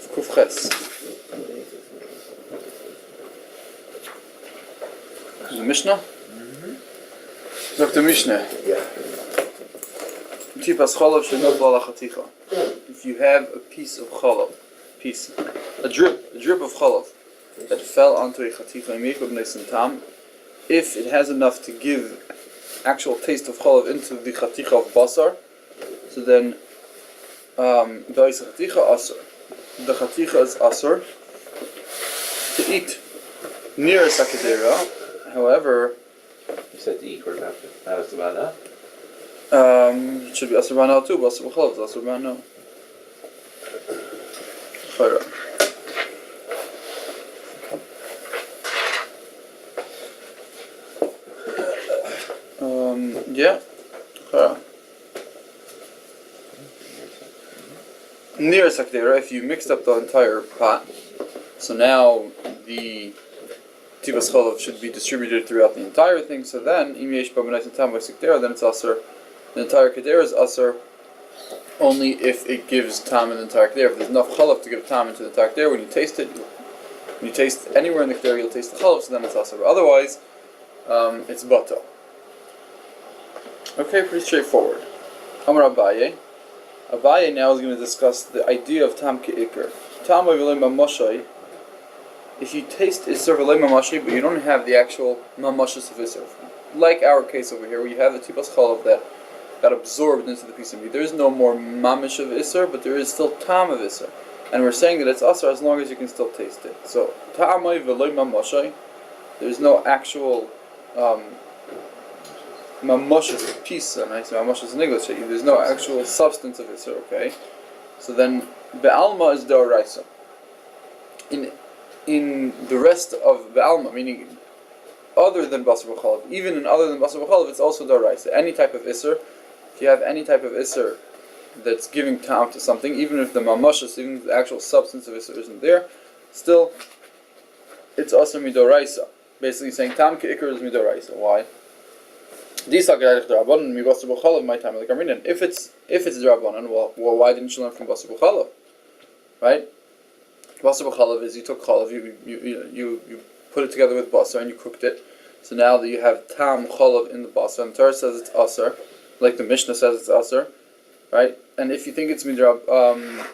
Kufches. The Mishnah? Dr. Mishnah. Yeah. Tipas cholov should not bala chaticha. If you have a piece of cholov, a drip of cholov that fell onto a chaticha tam, if it has enough to give actual taste of cholov into the chaticha of basar, so then the chaticha is asur to eat near a sakadera. However, you said to eat, what about it? That was about that? It should be asur b'anal too, but asur b'cholov is asur b'anal. Yeah. Near sakdera, if you mixed up the entire pot, so now the tibas cholov should be distributed throughout the entire thing. So then, im yesh b'manais tam sakdera, then it's asur. The entire kedera is asur only if it gives tam in the entire kedera. If there's enough cholov to give tam into the entire kedera, when you taste it, when you taste anywhere in the kedera, you'll taste the cholov. So then it's asur. But otherwise, it's bato. Okay, pretty straightforward. Amar Abaye. Abaye now is going to discuss the idea of tam ke'ikr. Tam v'lei mamashai. If you taste isser v'lei mamashai, but you don't have the actual mamashas of isser, like our case over here, where you have the tipas cholav that got absorbed into the piece of meat. There is no more mamish of isser, but there is still tam of isser, and we're saying that it's asr as long as you can still taste it. So tam v'lei mamashai, there is no actual mamashas piece, and I say mamashas in English. There's no actual substance of isser. Okay, so then be'alma is d'oraisa. In the rest of be'alma, meaning other than basar b'chalav, even in other than basar b'chalav, it's also d'oraisa. Any type of isser, if you have any type of isser that's giving tam to something, even if the mamashas, even if the actual substance of isser isn't there, still it's also midoraisa. Basically saying tam ke'ikr is midoraisa. Why? If it's Rabbanan, well, why didn't you learn from Basar B'chalav? Right? Basar B'chalav is you took chalav, you put it together with basar and you cooked it. So now that you have tam chalav in the basar, and the Torah says it's asar, like the Mishnah says it's asar, right? And if you think it's midrabanan,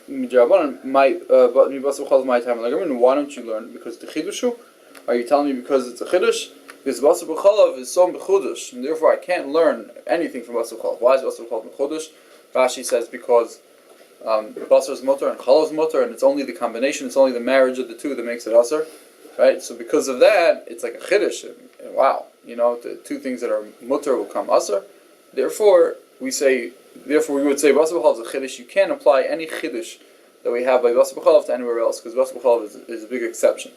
Basar B'chalav my time, why don't you learn? Because the chidushu? Are you telling me because it's a chidush? Because Basar B'chalav is so mechudush, and therefore I can't learn anything from Basar B'chalav. Why is Basar B'chalav mechudush? Rashi says because Basar is mutter and Chalav is mutter, and it's only the combination, it's only the marriage of the two that makes it asar, right? So because of that, it's like a chiddush. And wow, the two things that are mutter will come asar. Therefore, we would say Basar B'chalav is a chiddush. You can't apply any chiddush that we have by Basar B'chalav to anywhere else, because Basar B'chalav is a big exception.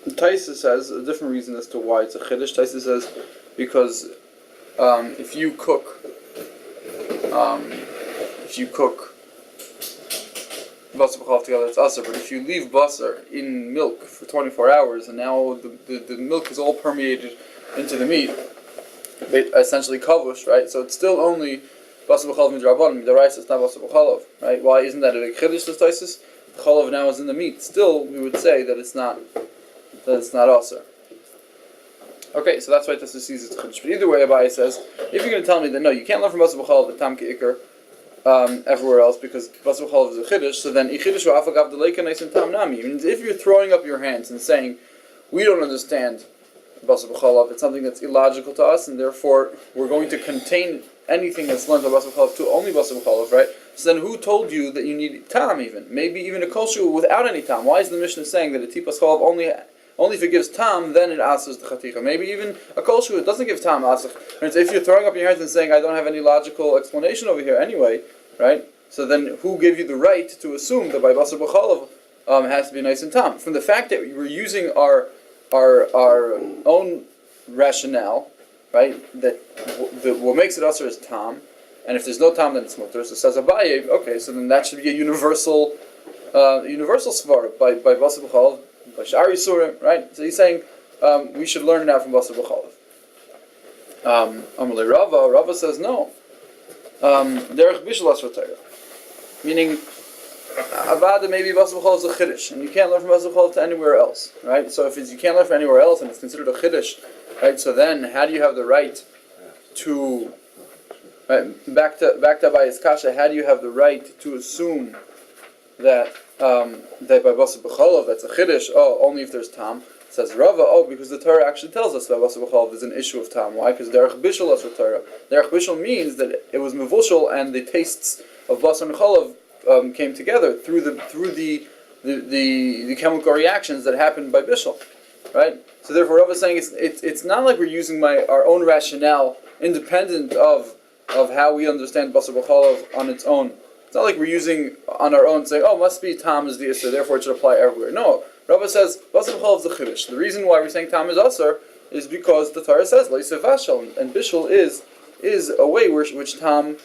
Taisa says a different reason as to why it's a chiddush. Taisa says because if you cook basar b'chalav together, it's asr. But if you leave basar in milk for 24 hours and now the milk is all permeated into the meat, essentially kavush, right? So it's still only basar b'chalav midrabanan. Midaraisa is not basar b'chalav, right? Why isn't that a big chiddush? The Taisa, the chalav now is in the meat. Still, we would say that it's not asr. Okay, so that's why Taisa sees it's chiddush. But either way, Abaye says, if you're going to tell me that no, you can't learn from basar b'chalav the tam ke'ikr everywhere else because basar b'chalav is a chiddush, so then ichidush v'afagav deleikan and tam nami. Means if you're throwing up your hands and saying we don't understand basar b'chalav, it's something that's illogical to us, and therefore we're going to contain anything that's learned by basar b'chalav to only basar b'chalav, right? So then who told you that you need tam even? Maybe even a kosher without any tam. Why is the Mishnah saying that a tipas chalav only if it gives tam, then it asks the chaticha? Maybe even a kol shu, it doesn't give tam asach. And if you're throwing up your hands and saying, I don't have any logical explanation over here anyway, right? So then who gave you the right to assume that by basar b'chalav has to be nice and tam? From the fact that we're using our own rationale, right? That what makes it asr is tam, and if there's no tam, then it's mutter. So says Abaye, okay, so then that should be a universal svara by basar b'chalav. By Shari Surah, right? So he's saying we should learn now from Basar B'chalav. Amalei Rava says no. Derech Bishul Asr Torah. Meaning, Avada maybe Basar B'Chol is a Chiddush, and you can't learn from Basar B'Chol to anywhere else, right? So if you can't learn from anywhere else, and it's considered a Chiddush, right? So then, how do you have the right to, right, back to Abaye's Kasha, how do you have the right to assume that that by Basar B'Chol, that's a Chiddush, only if there's Tam? Says Rava, because the Torah actually tells us that Basar B'Chol there's an issue of Tam. Why? Because Derech Bishul is Torah. Derech Bishul means that it was Mevushal and the tastes of Basar and Cholav came together through the chemical reactions that happened by Bishul, right? So therefore, Rava is saying it's not like we're using our own rationale independent of how we understand Basar B'Chol on its own. It's not like we're using on our own saying, must be Tam is the Isser, therefore it should apply everywhere. No, Rava says Basar B'Chol is the Chiddush. The reason why we're saying Tam is Asar is because the Torah says Leisef Vashal, and Bishul is a way which Tam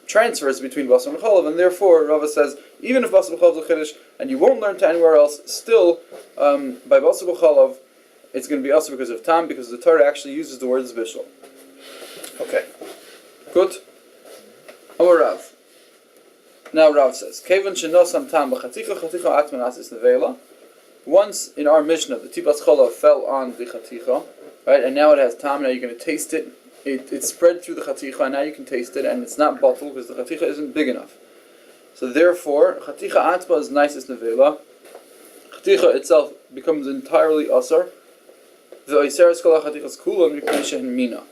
transfers between Basar and Cholav, and therefore Rava says even if Basar B'Chol is a Chiddush and you won't learn to anywhere else, still by Basar B'Chol it's going to be Asar because of Tam, because the Torah actually uses the words Bishul. Okay, good. Amar Rav. Now Rav says, Kevan shenosam tam b'chaticha atman asis nevela. Once in our Mishnah, the tipas cholav fell on the chaticha, right, and now it has tam. Now you're going to taste it. It spread through the chaticha, and now you can taste it, and it's not bottle because the chaticha isn't big enough. So therefore, chaticha atma is nicest nevela. Chaticha itself becomes entirely asar. The oiseres kol chatichas kulam mipnei shehen mina.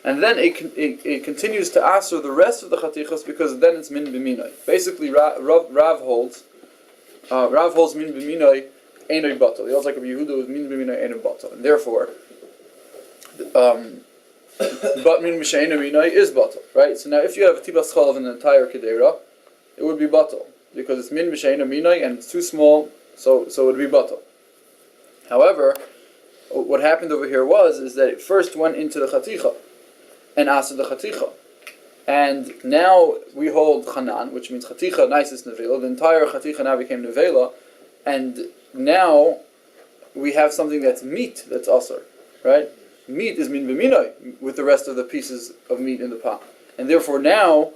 And then it continues to answer the rest of the chatichas because then it's min b'minoi. Basically, Rav holds min b'minoi einoi batal. He holds like a Yehuda with min b'minoi einoi batal, and therefore, but min b'sheina minoi is batal, right? So now, if you have a tibas cholav in the entire kedera, it would be batal because it's min b'sheina minoi and it's too small, so it would be batal. However, what happened over here is that it first went into the chaticha and asa the chaticha. And now we hold chanan, which means chaticha, nicest nevela. The entire chaticha now became nevela. And now we have something that's meat, that's asar, right? Meat is min b'minoi, with the rest of the pieces of meat in the pot. And therefore now,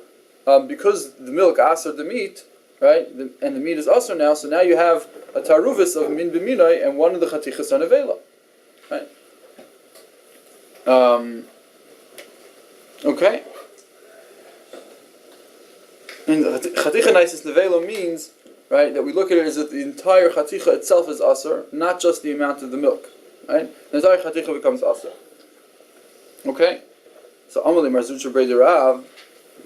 because the milk asar the meat, right, and the meat is asar now, so now you have a taruvis of min b'minoi, and one of the chatichas are nevela, right? Okay. And chaticha naisis nevelo means, right, that we look at it as that the entire chaticha itself is asar, not just the amount of the milk, right? The entire chaticha becomes asar. Okay. So Amalei Marzucha Breder Rav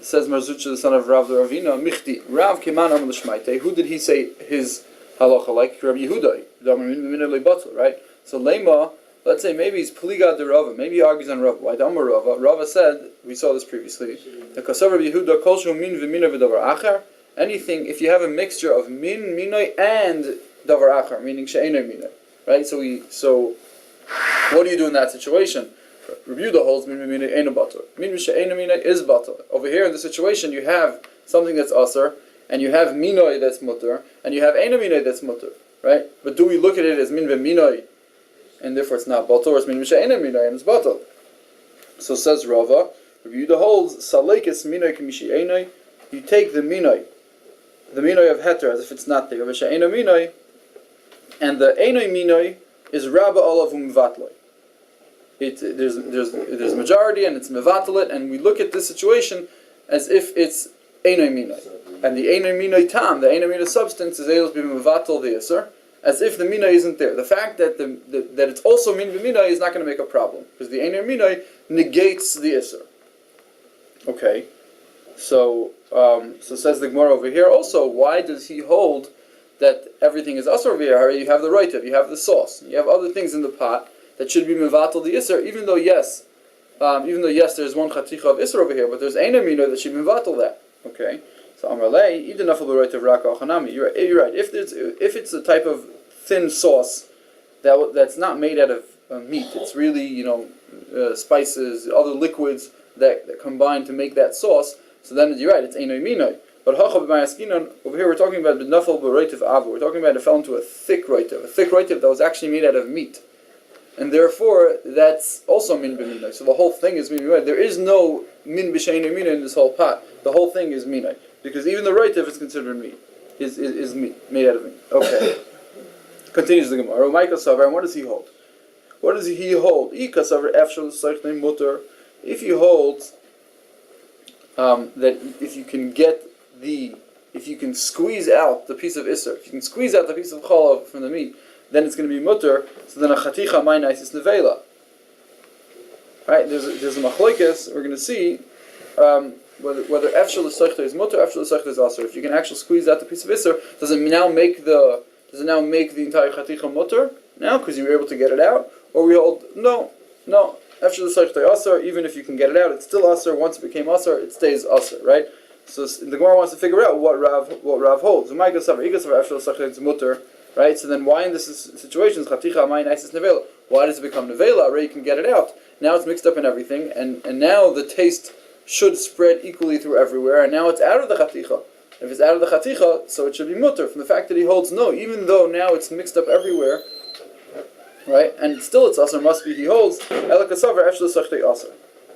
says Marzucha the son of Rav the Ravina Michti Rav Keman Amal Shmaite. Who did he say his halacha like? Rabbi Yehuda, right? So Lema. Let's say maybe he's Pliga de Rava. Maybe he argues on Rava. Why Damar Rava? Rava said, we saw this previously, the Kasav Rabbi Yehuda Kolshu Min V'Mina V'Davar Acher. Anything, if you have a mixture of Min, Minoi, and Davar Acher, meaning She'enoi Minoi. Right? So, what do you do in that situation? Rabbi Yehuda holds Min V'Minoi Eino Bator. Min V'She'enoi Minoi is Bator. Over here in the situation, you have something that's Asar, and you have Minoi that's Mutter, and you have Eino Minoi that's Mutter. Right? But do we look at it as Min V'Minoi, and therefore it's not batal, or it's min misha'ena minoi, and it's batal? So says Rava, Rabbi Yehuda holds, salekes minoi k'mishi'enoi, you take the minoi of heter as if it's not there, misha'ena minoi, and the enoi minoi is rabba olav u'mevatloi. There's a majority, and it's mevatlet, and we look at this situation as if it's enoi minoi. And the enoi minoi tam, the enoi minoi substance, is able to be mevatel the iser, as if the minoi isn't there. The fact that that it's also min b'minoi is not going to make a problem, because the einoi minoi negates the iser. Okay, so says the Gemara over here. Also, why does he hold that everything is asar over here? You have the roitiv, you have the sauce, you have other things in the pot that should be mevatel the iser. Even though yes, there's one chaticha of iser over here, but there's einoi minoi that should mevatel that. Okay. So Amralei, even nafal b'roitiv raka ochanami. You're right. If it's a type of thin sauce that's not made out of meat, it's really spices, other liquids that combine to make that sauce. So then you're right. It's einoi minoi. But over here we're talking about nafal b'roitiv avu. We're talking about it fell into a thick roitiv that was actually made out of meat, and therefore that's also min b'minoi. So the whole thing is min b'minoi. There is no min b'sheinu mina in this whole pot. The whole thing is mina. Because even the roitiv is considered meat. Is meat, made out of meat. Okay. Continues the Gemara. Michael Savar, and what does he hold? What does he hold? If he holds that if you can squeeze out the piece of Isser, if you can squeeze out the piece of Chalav from the meat, then it's going to be mutter. So then a chaticha ma'inais is nevela. Right? There's a machlokes. We're going to see whether efshel l'seichta is mutter, efshel l'seichta is aser. If you can actually squeeze out the piece of Isser, does it now make the entire chaticha mutter now because you were able to get it out? Or we hold no. Efshel l'seichta aser. Even if you can get it out, it's still aser. Once it became aser, it stays aser. Right? So the Gemara wants to figure out what Rav holds. Right? So then why in this situation is chaticha ma'inais is nevela? Why does it become nevela? Already you can get it out. Now it's mixed up in everything, and now the taste should spread equally through everywhere, and now it's out of the chaticha. If it's out of the chaticha, so it should be mutter from the fact that he holds no, even though now it's mixed up everywhere, right? And still it's aser, must be he holds elakasavar efshel l'seichtei aser.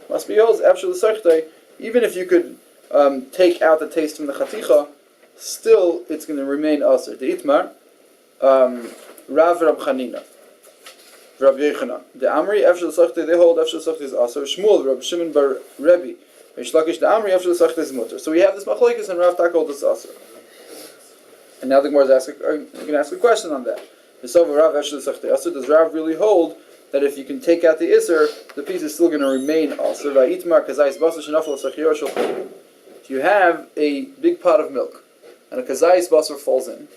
Must be he holds efshel l'seichtei, even if you could take out the taste from the chaticha, still it's going to remain aser. The itmar, Rav Chanina, Rabbi Yochanan. The Amri efshel l'seichtei, they hold efshel l'seichtei is aser. Shmuel, Rabbi Shimon bar Rebbe, Reish Lakish, the Amri efshel l'seichtei is mutter. So we have this machlokes and Rav Tak holds this aser. And now the Gemara is asking, you can ask a question on that. Does Rav really hold that if you can take out the iser, the piece is still going to remain aser? If you have a big pot of milk and a kazayis basar falls in,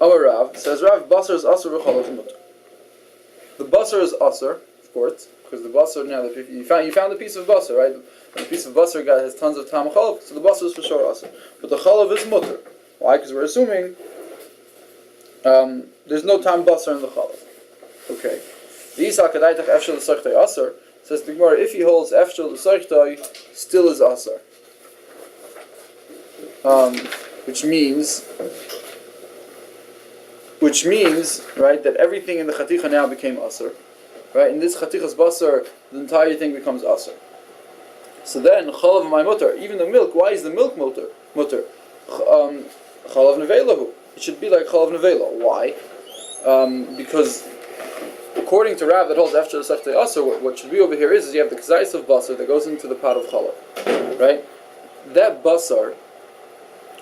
Amar Rav says Rav basar is aser v'chalav mutter. The basar is aser, of course, because the basar now you found a piece of basar, right? And the piece of basar has tons of tam chalav, so the basar is for sure aser. But the chalav is mutter. Why? Because we're assuming there's no tam basar in the chalav. Okay. The Isa Kadaitach Efshel L'Seichtei Aser says the Gemara, if he holds Efshel L'Seichtei, still is Aser. Which means, right, that everything in the Chaticha now became Aser. Right? In this Chatichas Basar, the entire thing becomes Aser. So then, Chalav my mutter, even the milk, why is the milk mutter? Chalav Nevelahu. It should be like Chalav Nevela. Why? Because according to Rav that holds Efshel L'Seichtei Aser, what should be over here is you have the kazayis of basar that goes into the pot of chalav, right? That basar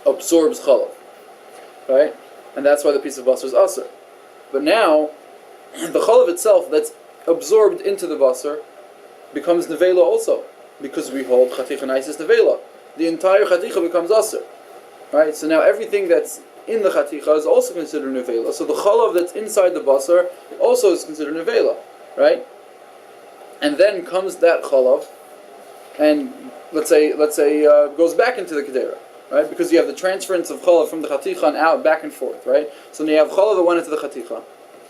absorbs chalav, right? And that's why the piece of basar is aser. But now, the chalav itself that's absorbed into the basar becomes nevela also, because we hold chaticha naisis nevela. The entire chaticha becomes aser, right? So now everything that's in the chaticha is also considered nevela. So the chalav that's inside the basar also is considered nevela, right? And then comes that chalav, and let's say goes back into the kedera, right? Because you have the transference of chalav from the chaticha and out, back and forth, right? So now you have chalav that went into the chaticha,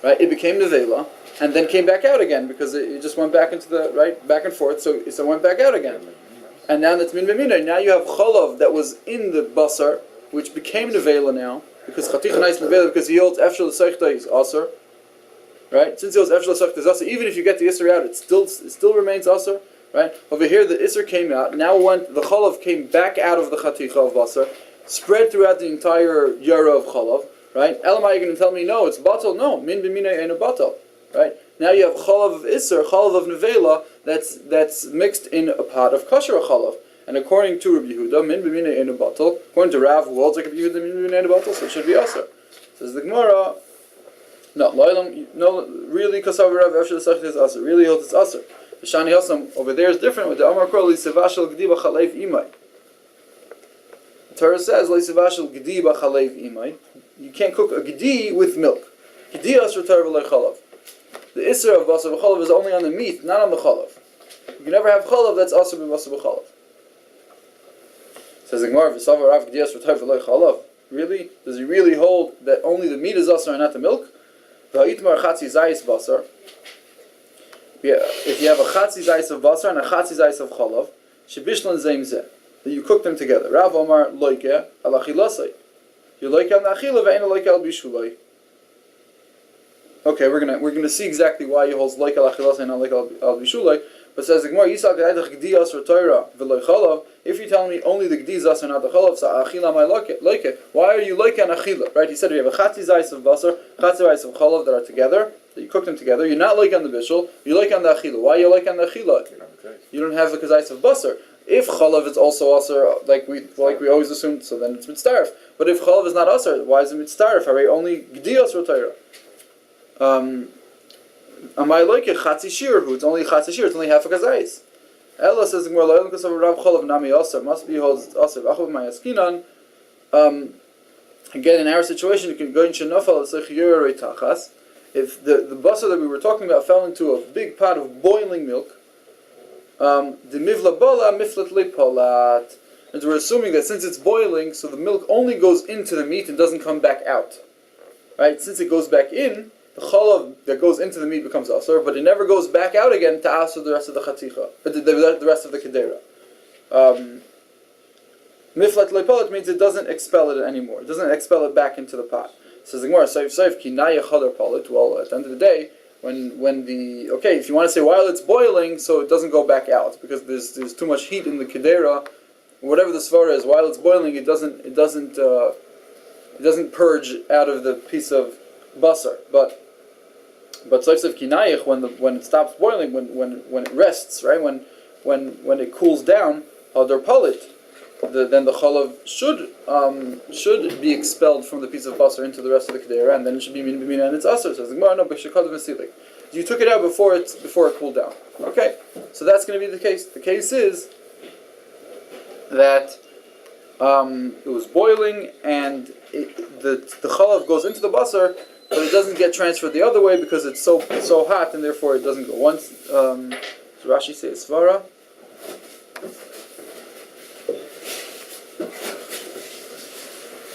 right? It became nevela, and then came back out again because it just went back into the right, back and forth. So it went back out again, and now that's min b'mina. Now you have chalav that was in the basar, which became nevela now, because chaticha nais nevela, because he holds efshel l'seichtei is aser, right? Since he holds efshel l'seichtei is aser, even if you get the iser out, it still remains aser, right? Over here the iser came out, now the chalav came back out of the chaticha of basar, spread throughout the entire yara of chalav, right? Elamai, you're going to tell me, no, it's batal. No, min b'mina ain't batal, right? Now you have chalav of iser, chalav of nevela, that's mixed in a pot of kosher chalav. And according to Rabbi Yehuda, min b'mina ain't batal. According to Rav, who holds like Rabbi Yehuda, min b'mina ain't batal, so it should be aser. Says the Gemara, no, really, kasav Rav efshel l'seichtei is aser. Really holds it's aser. The Shani Hasam over there is different with the Amar Kolel Lisevashel Gdi B'Chalev Imai. The Torah says Lisevashel Gdi B'Chalev Imai. You can't cook a gdi with milk. Gdi aser Torah v'lo chalav. The iser of basar b'chalav is only on the meat, not on the chalav. You can never have chalav that's aser b'basar b'chalav. Says the Gemara, V'sava Rav Gdi aser Torah v'lo chalav. Really? Does he really hold that only the meat is aser and not the milk? V'ha'itmar chatzi zayis basar. If you have a chatzi zayis of basar and a chatzi zayis of chalav, shebishlan zeim zeh, that you cook them together. Rav Omar loike al achilasei. You loike al nachila ve'en loike al bishulai. Okay, we're gonna see exactly why he holds loike al achilasei and not loike al bishulai. But says the Gemara, Yisak G'diyas or Torah v'loy chalav. If you're telling me only the g'diyas are not the chalav, so achila my like it. Why are you like an achila? Right? He said we have a chatzi zayis of basar, chatzi zayis of chalav that are together. That you cook them together. You're not like on the bishul. You like on the achila. Why are you like on the achila? You don't have the kazayis of basar. If chalav is also asar, like we always assume, so then it's mitzdarif. But if chalav is not asar, why is it mitzdarif? Are only g'diyas or Torah? Am I like a chatzi shir? Who it's only chatzi shir? It's only half a kazayis. Ella says the Gemara, "Loyal because of Rav Cholav nami asar must be holds asar." Achav my askinan. Again, in our situation, you can go in shenafal l'sechiyur tachas. If the basar that we were talking about fell into a big pot of boiling milk, the mivla bola miflat lepolat. And we're assuming that since it's boiling, so the milk only goes into the meat and doesn't come back out. Right? Since it goes back in, the chalav that goes into the meat becomes asar, but it never goes back out again to asar the rest of the chaticha, the rest of the kedera. Miflat lepolat means it doesn't expel it anymore. It doesn't expel it back into the pot. Says the Gemara, Saif kinaya chadar palit. Well, at the end of the day, if you want to say while it's boiling, so it doesn't go back out because there's too much heat in the kedera, whatever the svara is. While it's boiling, it doesn't purge out of the piece of basar. But Saif kinayich when it stops boiling, when it rests, right? When it cools down, chadar palit. Then the chalav should be expelled from the piece of basar into the rest of the kedera, and then it should be min and it's asar. Says the Gemara, no, b'shekadav mesilik. You took it out before it cooled down. Okay, so that's going to be the case. The case is that it was boiling, and the chalav goes into the basar, but it doesn't get transferred the other way because it's so hot, and therefore it doesn't go. Once so Rashi says svara.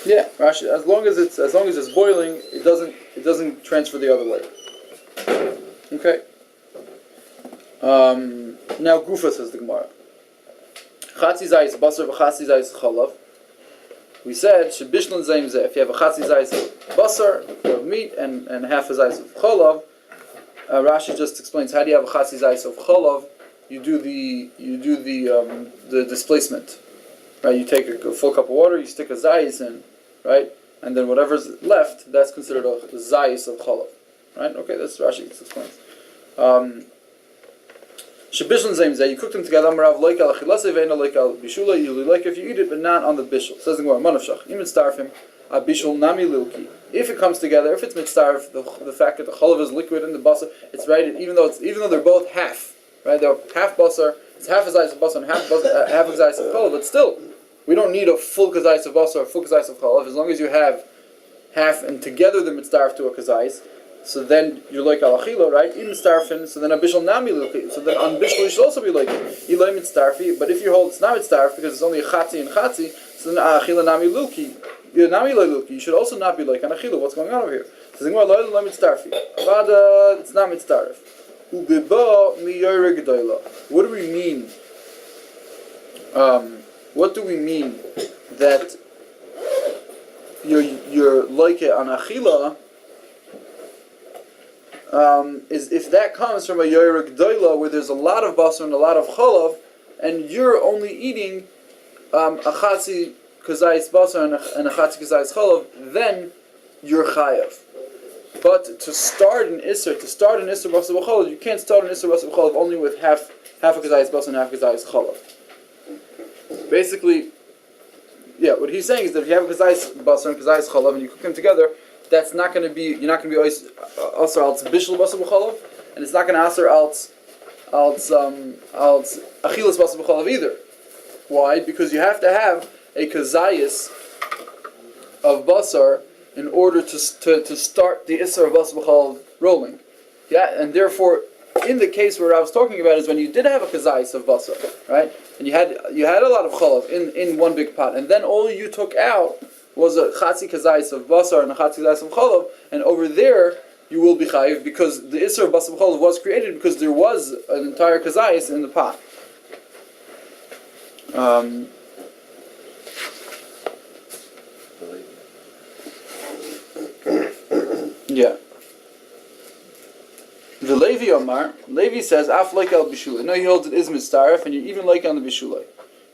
Yeah, Rashi. As long as it's boiling, it doesn't transfer the other way. Okay. Now Gufa says the Gemara. Chatzi zayis basar v'chatzi zayis chalav. We said shebishlan zayin zeh. If you have a chatzi zayis of basar of meat and half a zayis of chalav, Rashi just explains how do you have a chatzi zayis of chalav? You do the displacement. Right, you take a full cup of water, you stick a zayis in, right, and then whatever's left, that's considered a zayis of chalav, right? Okay, that's Rashi explains. Shebishlan zayin zeh, you cook them together. Amarav loikal achilase ve'ena loikal bishula. You like if you eat it, but not on the bishul. Says the Gemara, manavshach. Im mitzdarfim a bishul nami lilki. If it comes together, if it's mitzdarf, the fact that the chalav is liquid in the basar, it's right. Even though they're both half, right? They're half basar. It's half a zayis of basar and half a zayis of chalav, but still. We don't need a full kazayis of basar or a full kazayis of chalav. As long as you have half and together the mitzdarf to a kazayis, so then you're like al achila, right? Even mitzdarfin, so then a bishul nami lilki. So then on bishul you should also be like ilay mitzdarfi. But if you hold it's not mitzdarf because it's only a chatzi and chatzi, so then achila nami lilki. Nami lilki. You should also not be like an achila. What's going on over here? So the Gemara lo mitzdarfi. Avada, it's not mitzdarf. Ubiba miyore gedola. What do we mean? What do we mean that you're like it on achila? Is if that comes from a yoyre gdoila where there's a lot of basar and a lot of chalav, and you're only eating a chatzi kazayis basar and a chatzi kazayis chalav, then you're chayav. But to start an isser basar b'chalav, you can't start an isser basar b'chalav only with half a kazayis basar and half a kazayis chalav. Basically, yeah, what he's saying is that if you have a kazayis basar and kazayis chalav and you cook them together, that's not going to be. You're not going to be asar al bishul basar b'chalav, and it's not going to asar al achilas basar b'chalav either. Why? Because you have to have a kazayis of basar in order to start the isar of basar b'chalav rolling. Yeah, and therefore, in the case where I was talking about is when you did have a kazayis of basar, right, and you had a lot of chalav in one big pot, and then all you took out was a chatzi kazayis of basar and a chatzi kazayis of chalav, and over there you will be chayiv because the isser of basar chalav was created because there was an entire kazayis in the pot. Yeah. The Levi Omar, Levi says, Af like al bishulay. No, he holds it is mitzaref, and you're even like on the bishulay.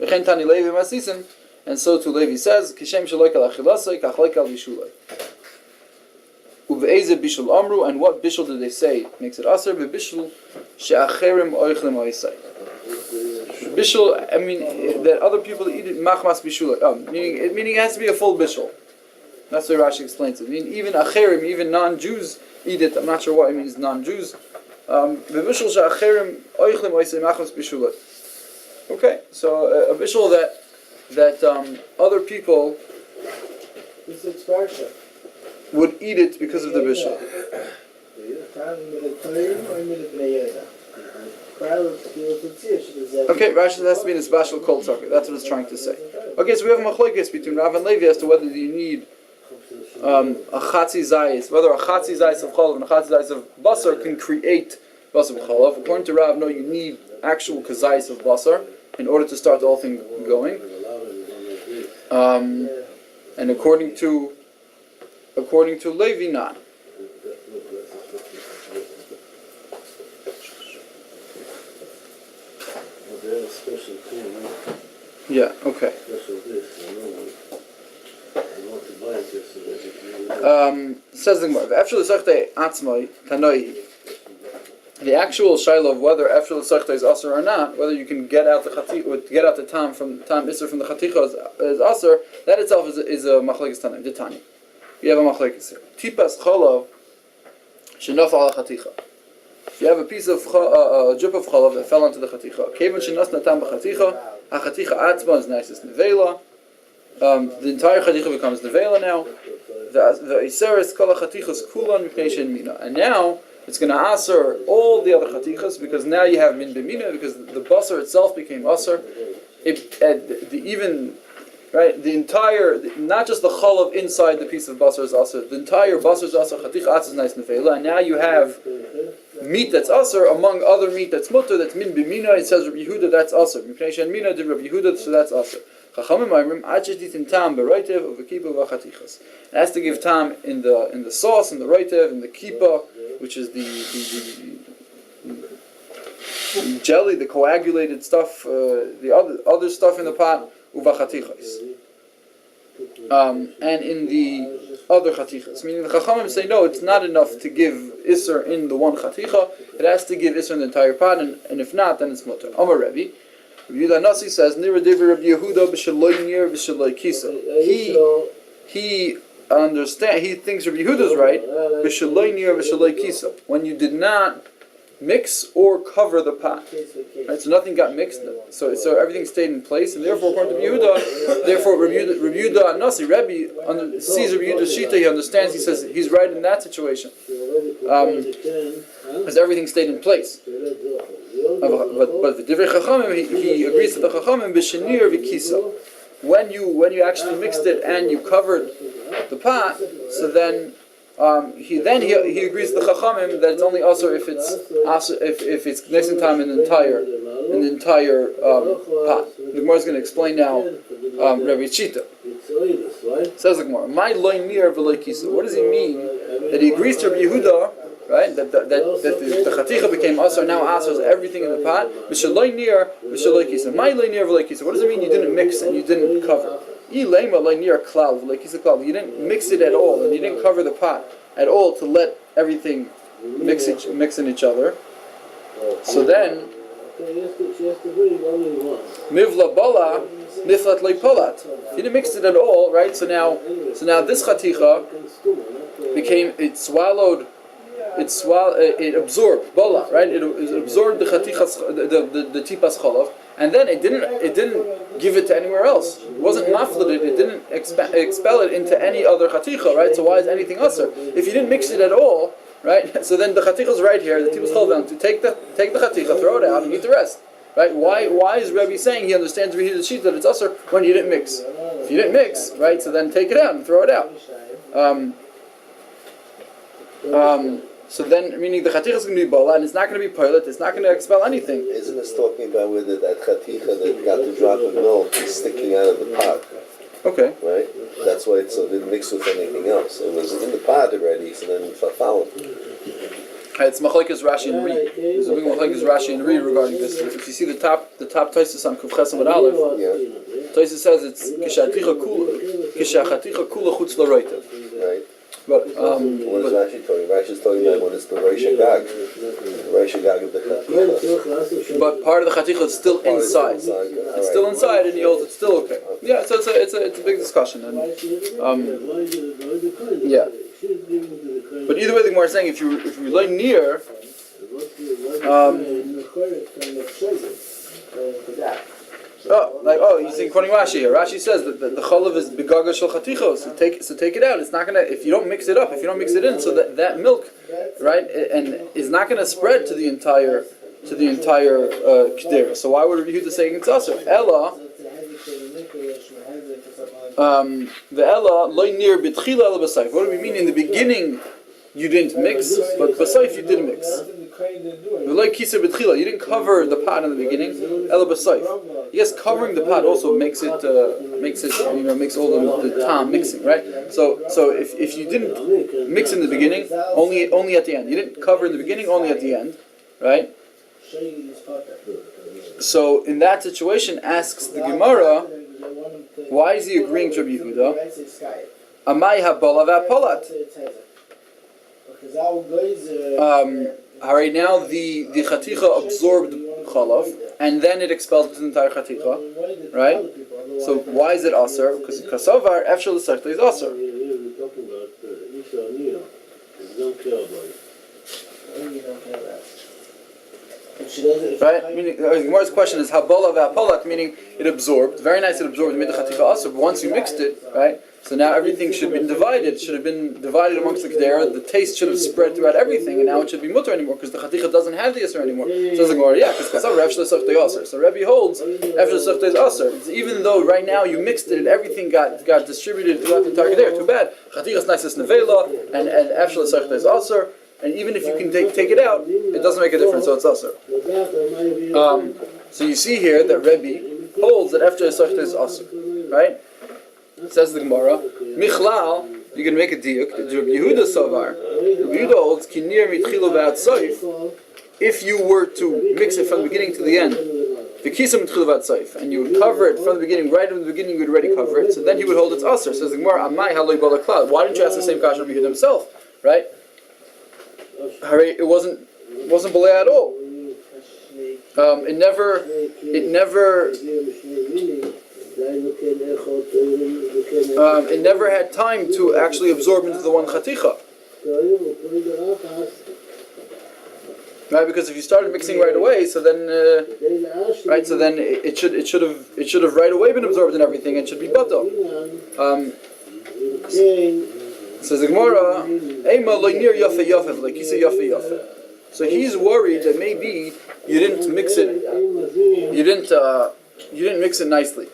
V'chen tani Levi masisin, and so too Levi says, Kishem shaloik al achilasay, kach like al bishulay. Uve'eze bishul amru, and what bishul did they say makes it aser? V'bishul she'acherim oichlem oisay. Bishul, I mean, that other people eat it machmas bishulay. Meaning it has to be a full bishul. That's the way Rashi explains it. I mean, even acherim, even non-Jews eat it. I'm not sure what it means, non-Jews. Bishul she'acherim oichlem oisay machmas bishulay. Okay, so a bishul that other people would eat it because of the bishul. Okay, Rashi says it has to be in a special kol socket. That's what it's trying to say. Okay, so we have a machlokes between Rav and Levi as to whether you need a chatzi zayis, whether a chatzi zayis of chalav and a chatzi zayis of basar can create basar b'chalav. According to Rav, no, you need actual kazayis of basar in order to start the whole thing going. And according to Levi, not. Yeah, okay. Says the Gemara, the actual shaila of whether after the sechta is aser or not, whether you can get out the tam iser from the chaticha is aser, that itself is a machlekes tanim, the tani. You have a machlekes here. Tipas chalav shenaf ala chaticha. If you have a piece of a drip of chalav that fell onto the chaticha, kevan shenas natam b'chaticha, a chaticha atzma is nice as nevela. The entire chaticha becomes nevela now. The iseres kol chatichas kulan mipnei she'en mina, and now it's going to aser all the other chatichas because now you have min b'mina because the basar itself became aser. The entire, not just the chalav inside the piece of basar is aser. The entire basar is aser. Chaticha atzma is nice nevela, and now you have meat that's aser among other meat that's mutter, that's min b'mina. It says Rabbi Yehuda that's aser. Mipnei she'en mina did Rabbi Yehuda, so that's aser. Chachamim ma'amrim aches ditin tam beroitev uvekipa v'chatichas. It has to give tam in the sauce, in the roitev, in the kipa, which is the jelly, the coagulated stuff, the other stuff in the pot, uvachatichas. And in the other chatichas. Meaning the Chachamim say, no, it's not enough to give Isser in the one chaticha, it has to give Isser in the entire pot, and if not, then it's mutter. Amar Rebbe, Rabbi Yehuda Nasi says, Nira Devi Rabbi Yehuda b'shaloi nir b'shaloi kisa. He thinks Rabbi Yehuda's right, b'shaloi nir b'shaloi kisa, when you did not mix or cover the pot. Right, so nothing got mixed, so everything stayed in place, and therefore, according to Rabbi Yehuda Nasi, Rebbe sees Rabbi Yehuda's shita, he understands, he says he's right in that situation, because everything stayed in place. But the divrei chachamim, he agrees to the chachamim b'shenir v'kisa. When you actually mixed it and you covered the pot, so then he agrees to the chachamim that it's only also if it's next in time in the entire pot. The Gemara is going to explain now Rabbi Chita. Says the Gemara, "My loy nir v'loy kisa." What does he mean that he agrees to Rabbi Yehuda? Right, that the chaticha became asar, now asars everything in the pot. Mishaloi nir, mishaloi kisa. My loy nir v'loy kisa. What does it mean? You didn't mix and you didn't cover. Ilema loy nir klal v'loy kisa klal. You didn't mix it at all, and you didn't cover the pot at all to let everything mix in each other. So then, mivla bala niflat loy polat. You didn't mix it at all, right? So now this chaticha became, it absorbed bola, right? It absorbed the chatichas, the tipas chalav, and then it didn't give it to anywhere else. It wasn't mafled. It didn't expel it into any other chaticha, right? So why is anything usher? If you didn't mix it at all, right? So then the chaticha's right here. The tipas chalav to take the chaticha, throw it out, and eat the rest, right? Why is Rebbe saying he understands the sheet that it's usher when you didn't mix? If you didn't mix, right? So then take it out and throw it out. So then, meaning the chaticha is going to be bola, and it's not going to be pilot, it's not going to expel anything. Isn't this talking about whether that chaticha that got the drop of milk is sticking out of the pot? Okay. Right? That's why it didn't mix with anything else. It was in the pot already, so then it followed. It's machlekes Rashi and Ri. There's a big machlekes Rashi and Ri regarding this. If you see the top Taisus on Kuf Ches Amud Aleph, Taisus says it's kishaticha kula chutz l'roitev. Right. But what is Rashi talking? Rashi's talking about when it's the Reisha Gag of the Chaticha. But part of the Chaticha is still inside. It's still inside, and he holds it's still okay. Yeah, so it's a big discussion, and yeah. But either way, the Gemara is saying if you lay near, you're saying quoting Rashi here. Rashi says that the chalav is begaga shel chatichos. So take it out. It's not gonna if you don't mix it up. If you don't mix it in, so that milk, right, and is not gonna spread to the entire kedera. So why would Rabbi Yehuda say it's also Ella? The Ella loy near betchila ela b'sayif. What do we mean in the beginning? You didn't mix, but b'sayif you did mix. Like kisa betchila, you didn't cover the pot in the beginning. Ela b'sayif. Yes, covering the pot also makes all the time mixing, right? So if you didn't mix in the beginning, only at the end. You didn't cover in the beginning, only at the end, right? So in that situation, asks the Gemara, why is he agreeing to Rabbi Yehuda? Amai habala v'apolat. Alright, now the chaticha absorbed chalav, and then it expelled the entire chaticha, right? So why is it aser? Because kasavar after the sector is aser. Right? Meaning, the Gemara's question is habala v'apolat, meaning it absorbed. Very nice, it absorbed. It made the chaticha aser. But once you mixed it, right? So now everything should have been divided. Should have been divided amongst the kedera. The taste should have spread throughout everything, and now it should be mutter anymore because the chaticha doesn't have the aser anymore. So the Gemara, yeah, because kasav after the sector aser. So Rebbe holds after the sector is aser. Even though right now you mixed it and everything got distributed throughout the entire kedera. Too bad. Chaticha is nice as nevela, and after the sector is aser. And even if you can take it out, it doesn't make a difference, so it's aser. So you see here that Rebbe holds that after the sector is aser, right? Says the Gemara, Michlal, you can make a diuk. Rabbi Yehuda Savar. Rabbi Yehuda holds kinir mitchilu v'atzayif. If you were to mix it from the beginning to the end, the kisam mitchilu v'atzayif, and you would cover it from the beginning, right from the beginning you would already cover it. So then he would hold its aser. Says the Gemara, Amai haloi balaklal. Why didn't you ask the same question of Rabbi Yehuda himself? Right? It wasn't belay at all. It never. It never had time to actually absorb into the one chaticha. Right, because if you started mixing right away, so then it should have right away been absorbed in everything and should be batal. Says the Gemara, Eima lo nir yafe yafe, like you say yafe yafe. So he's worried that maybe you didn't mix it. You didn't mix it nicely,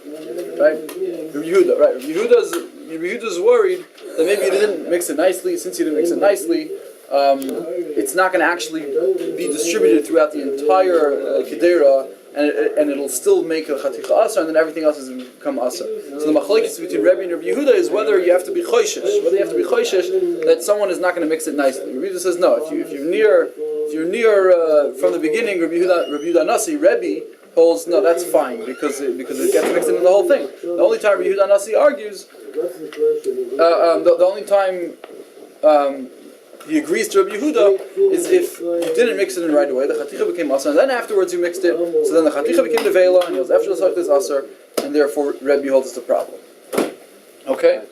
right? Rabbi Yehuda, right? Rabbi Yehuda's worried that maybe you didn't mix it nicely. Since you didn't mix it nicely, it's not going to actually be distributed throughout the entire kedera, and it'll still make a chaticha aser, and then everything else is going to become aser. So the machlokes between Rebbe and Rabbi Yehuda is whether you have to be choishish, that someone is not going to mix it nicely. Rabbi Yehuda says no. If you're near from the beginning, Rabbi Yehuda Nasi, Rebbe holds no, that's fine because it gets mixed into the whole thing. The only time Rabbi Yehuda Nasi argues, the only time he agrees to Rabbi Yehuda is if you didn't mix it in right away, the chaticha became aser, and then afterwards you mixed it, so then the chaticha became the vela, and he was after the sector is aser, and therefore Rebbe holds it's a problem. Okay?